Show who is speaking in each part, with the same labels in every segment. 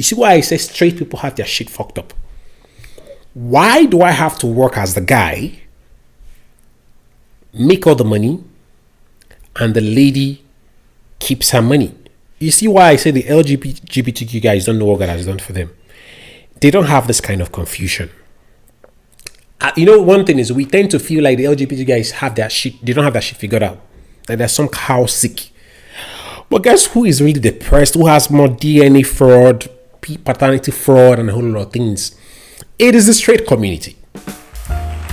Speaker 1: You see why I say straight people have their shit fucked up? Why do I have to work as the guy, make all the money, and the lady keeps her money? You see why I say the LGBTQ guys don't know what God has done for them? They don't have this kind of confusion. One thing is we tend to feel like the LGBT guys have their shit, they don't have that shit figured out. Like they're somehow sick. But guess who is really depressed? Who has more DNA fraud, paternity fraud, and a whole lot of things? It is the straight community.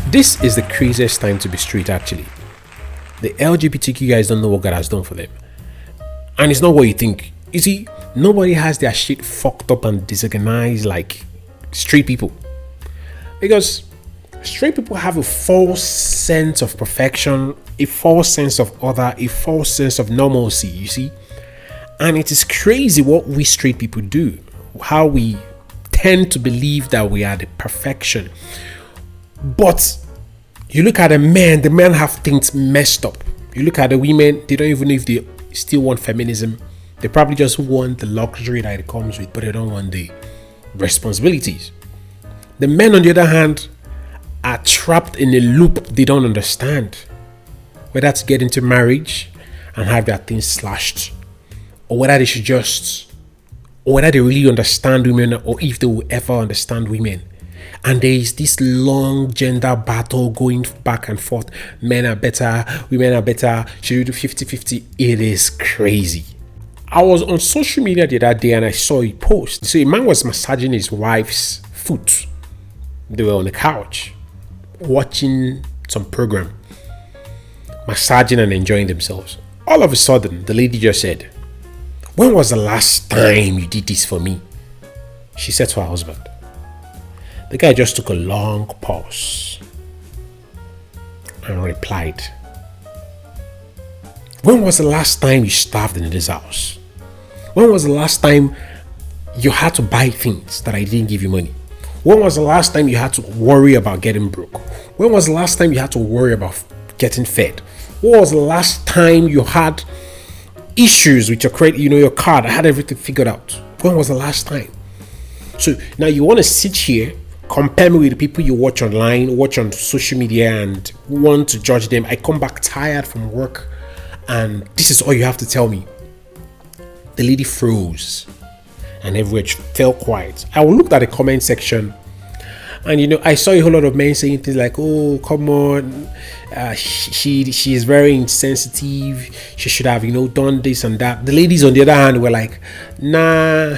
Speaker 1: This is the craziest time to be straight, actually. The LGBTQ guys don't know what God has done for them. And it's not what you think. You see, nobody has their shit fucked up and disorganized like straight people. Because straight people have a false sense of perfection, a false sense of order, a false sense of normalcy, you see. And it is crazy what we straight people do. How we tend to believe that we are the perfection. But you look at the men have things messed up. You look at the women, they don't even know if they still want feminism. They probably just want the luxury that it comes with, but they don't want the responsibilities. The men, on the other hand, are trapped in a loop they don't understand. Whether to get into marriage and have their things slashed, or whether they should just, or whether they really understand women, or if they will ever understand women. And there is this long gender battle going back and forth. Men are better, women are better. Should we do 50-50? It is crazy. I was on social media the other day and I saw a post. So a man was massaging his wife's foot. They were on the couch watching some program, massaging and enjoying themselves. All of a sudden, the lady just said, "When was the last time you did this for me?" She said to her husband. The guy just took a long pause and replied, "When was the last time you starved in this house? When was the last time you had to buy things that I didn't give you money? When was the last time you had to worry about getting broke? When was the last time you had to worry about getting fed? When was the last time you had issues with your credit, your card? I had everything figured out. When was the last time?" So now you want to sit here, compare me with the people you watch online, watch on social media, and want to judge them. I come back tired from work, and this is all you have to tell me. The lady froze, and everywhere fell quiet. I looked at the comment section, and I saw a whole lot of men saying things like, "Oh, come on, she is very insensitive. She should have, done this and that." The ladies, on the other hand, were like, "Nah,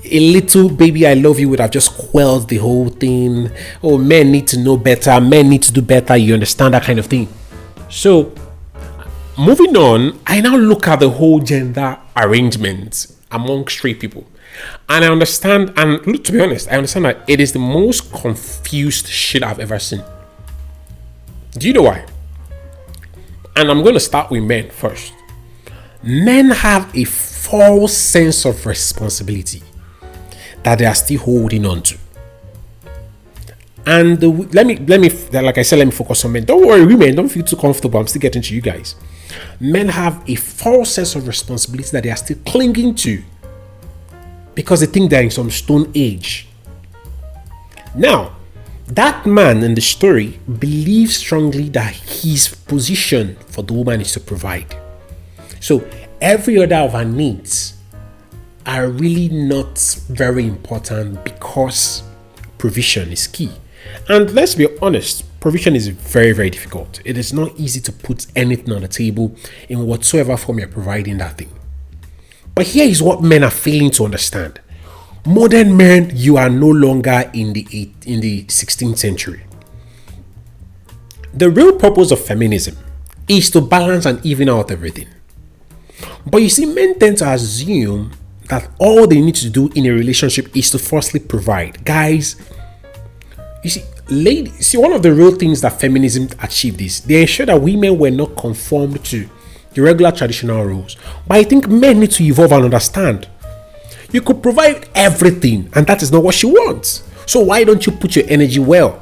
Speaker 1: a little baby I love you would have just quelled the whole thing. Oh, men need to know better. Men need to do better. You understand that kind of thing." So, moving on, I now look at the whole gender arrangement among straight people. And I understand, and look, to be honest, I understand that it is the most confused shit I've ever seen. Do you know why? And I'm going to start with men first. Men have a false sense of responsibility that they are still holding on to. And let me, like I said, let me focus on men. Don't worry, women, don't feel too comfortable. I'm still getting to you guys. Men have a false sense of responsibility that they are still clinging to because they think they're in some stone age. Now, that man in the story believes strongly that his position for the woman is to provide. So every other of her needs are really not very important because provision is key. And let's be honest, provision is very, very difficult. It is not easy to put anything on the table in whatsoever form you're providing that thing. But here is what men are failing to understand. Modern men, you are no longer in the 16th century. The real purpose of feminism is to balance and even out everything. But you see, men tend to assume that all they need to do in a relationship is to firstly provide. Guys, you see, ladies, one of the real things that feminism achieved is they ensure that women were not conformed to the regular traditional roles. But I think men need to evolve and understand. You could provide everything, and that is not what she wants. So why don't you put your energy well?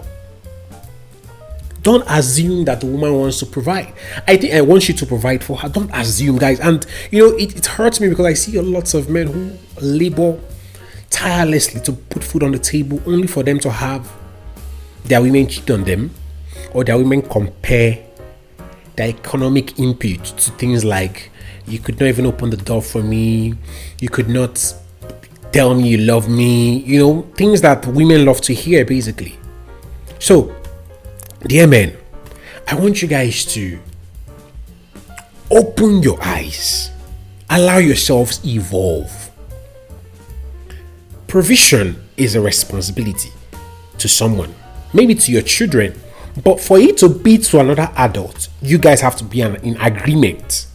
Speaker 1: Don't assume that the woman wants to provide. I think I want you to provide for her. Don't assume, guys. And it hurts me because I see lots of men who labor tirelessly to put food on the table only for them to have their women cheat on them, or their women compare the economic input to things like, you could not even open the door for me, you could not tell me you love me, things that women love to hear, basically. So, dear men, I want you guys to open your eyes, allow yourselves evolve. Provision is a responsibility to someone, maybe to your children, but for it to be to another adult, you guys have to be in agreement.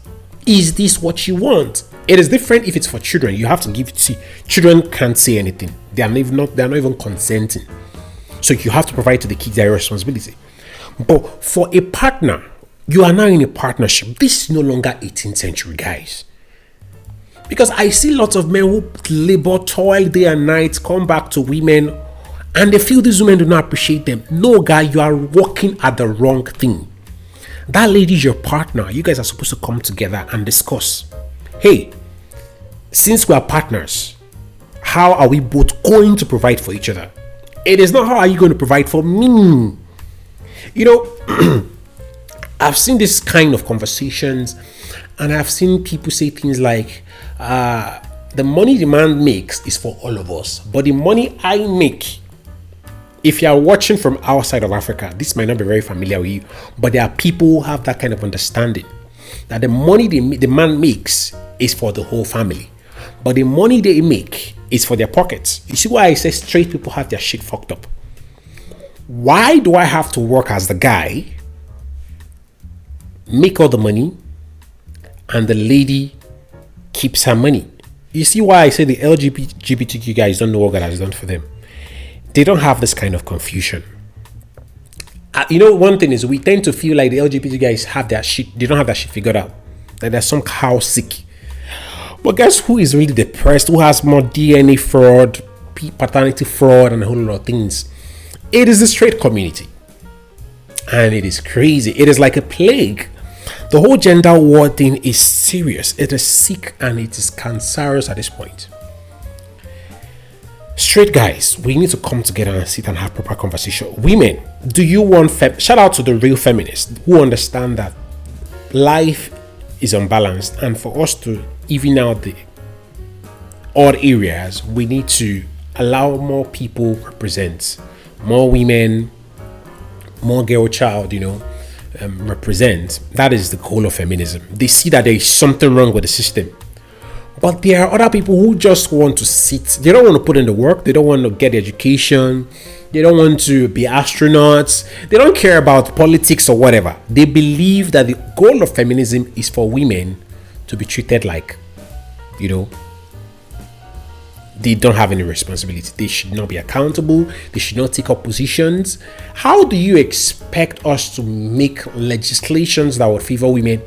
Speaker 1: Is this what you want? It is different if it's for children. You have to give it to children. Can't say anything. They are not even consenting. So you have to provide to the kids their responsibility. But for a partner, you are now in a partnership. This is no longer 18th century, guys. Because I see lots of men who labor, toil day and night, come back to women, and they feel these women do not appreciate them. No, guy, you are working at the wrong thing. That lady is your partner. You guys are supposed to come together and discuss. Hey, since we are partners, how are we both going to provide for each other? It is not how are you going to provide for me. I've seen this kind of conversations, and I've seen people say things like, the money the man makes is for all of us, but the money I make, if you are watching from outside of Africa, this might not be very familiar with you, but there are people who have that kind of understanding that the money the man makes is for the whole family, but the money they make is for their pockets. You see why I say straight people have their shit fucked up? Why do I have to work as the guy, make all the money, and the lady keeps her money? You see why I say the LGBTQ guys don't know what God has done for them? They don't have this kind of confusion. One thing is, we tend to feel like the LGBT guys have their shit, they don't have that shit figured out. That they're somehow sick. But guess who is really depressed? Who has more DNA fraud, paternity fraud, and a whole lot of things? It is the straight community. And it is crazy. It is like a plague. The whole gender war thing is serious. It is sick and it is cancerous at this point. Straight guys, we need to come together and sit and have proper conversation. Women, do you want shout out to the real feminists who understand that life is unbalanced, and for us to even out the odd areas, we need to allow more people represent, more women, more girl child, represent. That is the goal of feminism. They see that there is something wrong with the system. But there are other people who just want to sit. They don't want to put in the work. They don't want to get education. They don't want to be astronauts. They don't care about politics or whatever. They believe that the goal of feminism is for women to be treated like, they don't have any responsibility. They should not be accountable. They should not take up positions. How do you expect us to make legislations that would favor women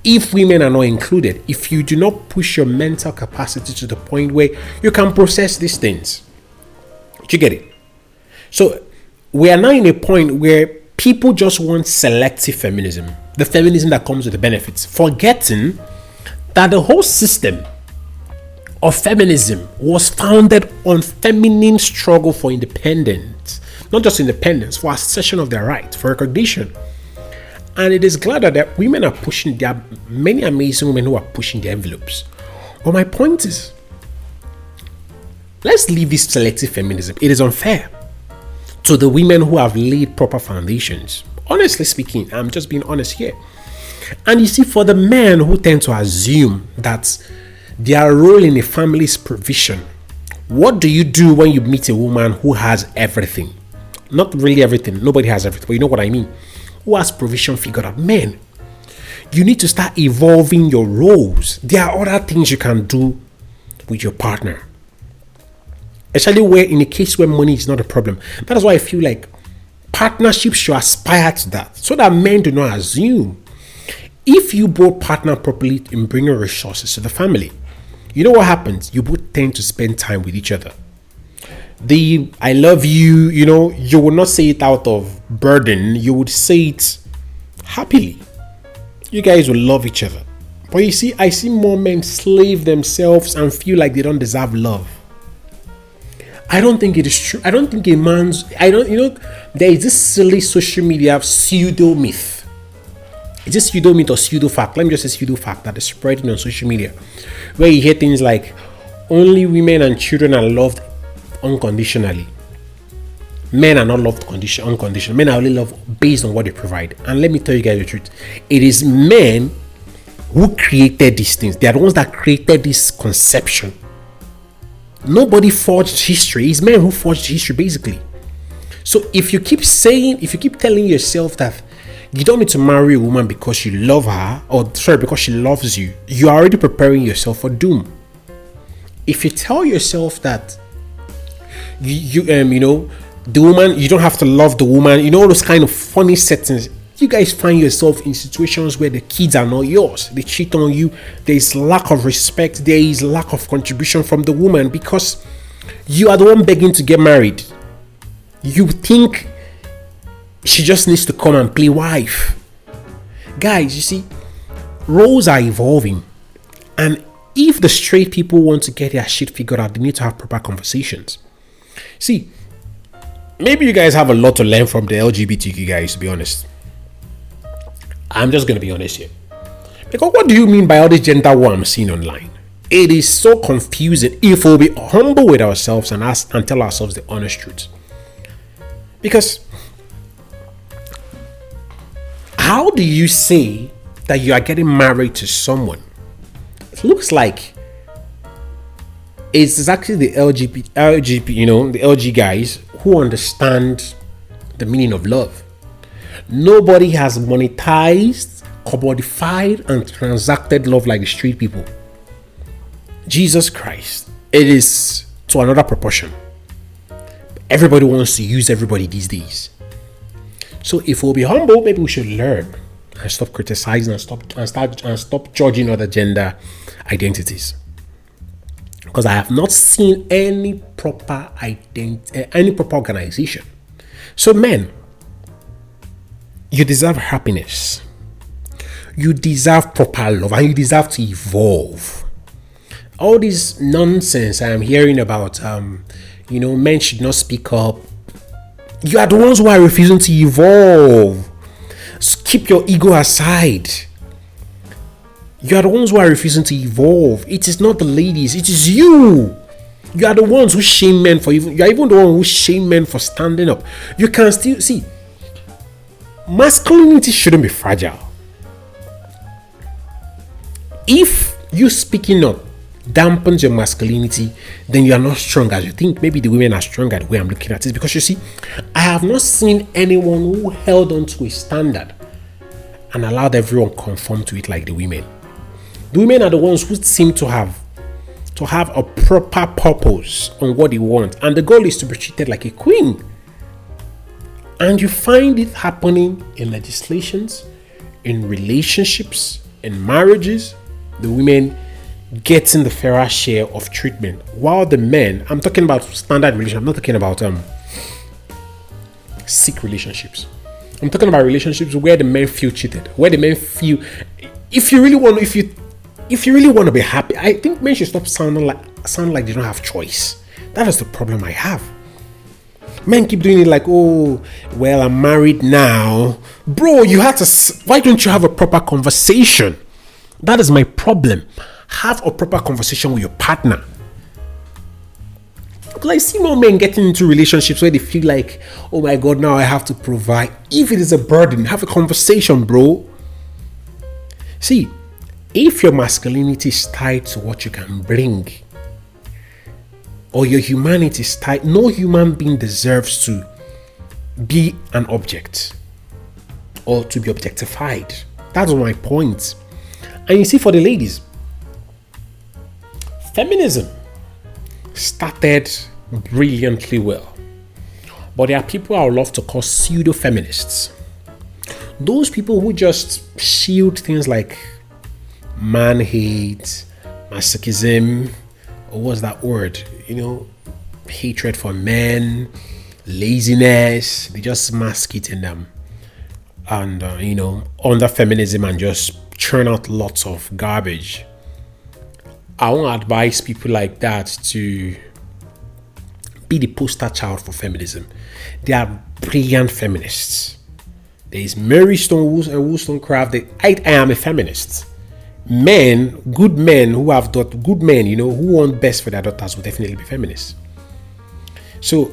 Speaker 1: if women are not included? If you do not push your mental capacity to the point where you can process these things. Do you get it? So we are now in a point where people just want selective feminism, the feminism that comes with the benefits, forgetting that the whole system of feminism was founded on feminine struggle for independence, not just independence, for assertion of their right, for recognition. And it is glad that women are pushing. There are many amazing women who are pushing the envelopes. But my point is, let's leave this selective feminism. It is unfair to the women who have laid proper foundations. Honestly speaking, I'm just being honest here. And you see, for the men who tend to assume that their role in a family's provision, what do you do when you meet a woman who has everything? Not really everything. Nobody has everything, but you know what I mean. Who has provision figured out? Men, you need to start evolving your roles. There are other things you can do with your partner, especially where in a case where money is not a problem. That is why I feel like partnerships should aspire to that, so that men do not assume. If you both partner properly in bringing resources to the family, you know what happens? You both tend to spend time with each other. The I love you, you will not say it out of burden. You would say it happily. You guys will love each other. But you see, I see more men slave themselves and feel like they don't deserve love. I don't think it is true. I don't think a man's. I don't. There is this silly social media pseudo myth. Is this pseudo myth or pseudo fact? Let me just say pseudo fact that is spreading on social media, where you hear things like only women and children are loved unconditionally. Men are not loved unconditionally. Men are only loved based on what they provide. And let me tell you guys the truth. It is men who created these things. They are the ones that created this conception. Nobody forged history. It's men who forged history, basically. So if you keep telling yourself that you don't need to marry a woman because you love her, because she loves you, you are already preparing yourself for doom. If you tell yourself that the woman, you don't have to love the woman, all those kind of funny settings, you guys find yourself in situations where the kids are not yours. They cheat on you. There is lack of respect. There is lack of contribution from the woman because you are the one begging to get married. You think she just needs to come and play wife. Guys, you see, roles are evolving. And if the straight people want to get their shit figured out, they need to have proper conversations. See, maybe you guys have a lot to learn from the LGBTQ guys, to be honest. I'm just going to be honest here. Because what do you mean by all this gender war I'm seeing online? It is so confusing if we'll be humble with ourselves and tell ourselves the honest truth. Because how do you say that you are getting married to someone? It looks like it's exactly the LG, the LG guys who understand the meaning of love. Nobody has monetized, commodified, and transacted love like the street people. Jesus Christ. It is to another proportion. Everybody wants to use everybody these days. So if we'll be humble, maybe we should learn and stop criticizing and stop judging other gender identities. Because I have not seen any proper organization. So men, you deserve happiness. You deserve proper love, and you deserve to evolve. All this nonsense I'm hearing about, men should not speak up. You are the ones who are refusing to evolve. So keep your ego aside. You are the ones who are refusing to evolve. It is not the ladies, it is you. You are the ones who shame men for even. You are even the one who shame men for standing up. You can still see. Masculinity shouldn't be fragile. If you speaking up dampens your masculinity, then you are not strong as you think. Maybe the women are stronger the way I'm looking at it. Because you see, I have not seen anyone who held on to a standard and allowed everyone conform to it like the women. The women are the ones who seem to have a proper purpose on what they want, and the goal is to be treated like a queen. And you find it happening in legislations, in relationships, in marriages. The women getting the fairer share of treatment, while the men, I'm talking about standard relationships, I'm not talking about sick relationships. I'm talking about relationships where the men feel cheated, where the men feel, if you really want to be happy, I think men should stop sounding like they don't have choice. That is the problem I have. Men keep doing it like, oh, well, I'm married now. Bro, why don't you have a proper conversation? That is my problem. Have a proper conversation with your partner. Because I see more men getting into relationships where they feel like, oh my God, now I have to provide. If it is a burden, have a conversation, bro. See, if your masculinity is tied to what you can bring, or your humanity is tied, no human being deserves to be an object or to be objectified. That's my point. And you see, for the ladies, feminism started brilliantly well, but there are people I would love to call pseudo-feminists. Those people who just shield things like man hate, masochism, or what's that word? Hatred for men, laziness. They just mask it in them, and under feminism, and just churn out lots of garbage. I won't advise people like that to be the poster child for feminism. They are brilliant feminists. There is Mary Wollstonecraft. I am a feminist. Good men who have taught, good men, who want best for their daughters will definitely be feminists. So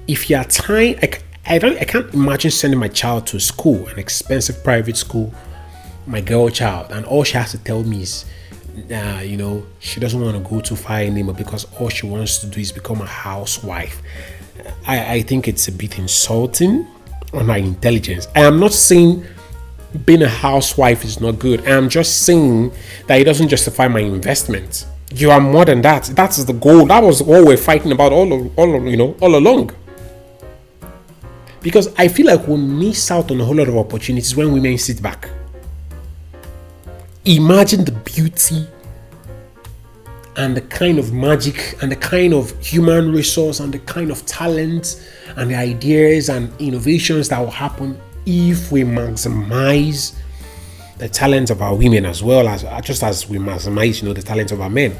Speaker 1: if you are trying, I can't imagine sending my child to school, an expensive private school, my girl child, and all she has to tell me is, she doesn't want to go too far anymore because all she wants to do is become a housewife. I think it's a bit insulting on her intelligence. I am not saying being a housewife is not good. I am just saying that it doesn't justify my investment. You are more than that. That's the goal. That was what we're fighting about all along. Because I feel like we miss out on a whole lot of opportunities when women sit back. Imagine the beauty and the kind of magic and the kind of human resource and the kind of talent and the ideas and innovations that will happen if we maximize the talents of our women as well as just as we maximize, the talents of our men.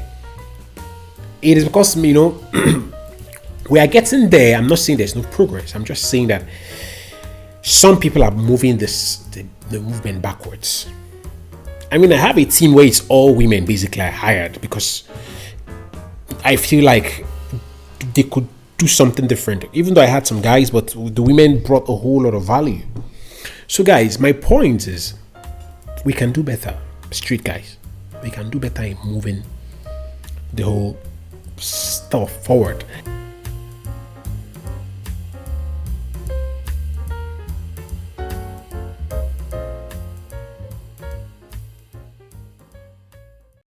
Speaker 1: It is because, we are getting there. I'm not saying there's no progress. I'm just saying that some people are moving the movement backwards. I mean, I have a team where it's all women basically I hired because I feel like they could do something different. Even though I had some guys, but the women brought a whole lot of value. So guys, my point is we can do better. Street guys, we can do better in moving the whole stuff forward.